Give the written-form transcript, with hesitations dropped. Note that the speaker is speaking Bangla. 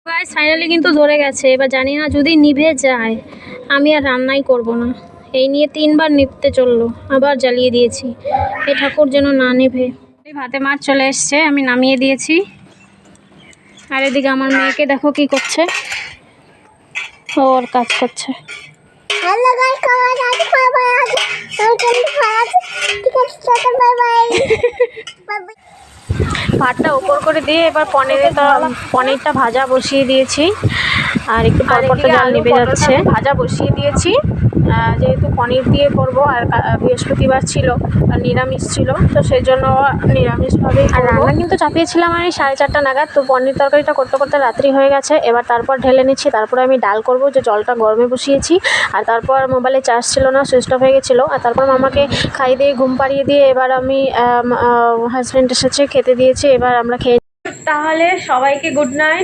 গাইস ফাইনালি কিন্তু ধরে গেছে। এবার জানি না যদি নিভে যায় আমি আর রান্নাই করব না। এই নিয়ে 3বার নিভতে চললো, আবার জ্বালিয়ে দিয়েছি। এই ঠাকুর যেন না নেভে। ভাতে মাছ চলে এসছে, আমি নামিয়ে দিয়েছি। আর এদিকে আমার মেয়েকে দেখো কি করছে, ওর কাজ করছে। ভাতটা উপর করে দিয়ে এবার পনিরটা ভাজা বসিয়ে দিয়েছি। আর একটু পরপর তো জল নেমে যাচ্ছে। ভাজা বসিয়ে দিয়েছি, যেহেতু পনির দিয়ে করব। আর বৃহস্পতিবার ছিল, আর নিরামিষ ছিল, তো সেই জন্য নিরামিষভাবেই। আর রান্না কিন্তু চাপিয়েছিলাম আমি 4:30 নাগাদ। তো পনির তরকারিটা করতে করতে রাত্রি হয়ে গেছে। এবার তারপর ঢেলে নিচ্ছি। তারপরে আমি ডাল করব, যে জলটা গরমে বসিয়েছি। আর তারপর মোবাইলে চার্জ ছিল না, সুইচ অফ হয়ে গেছিলো। আর তারপর মামাকে খাইয়ে দিয়ে ঘুম পাড়িয়ে দিয়ে এবার আমি হাজব্যান্ড এসেছে, খেতে দিয়েছি। এবার আমরা খেয়ে, তাহলে সবাইকে গুড নাইট।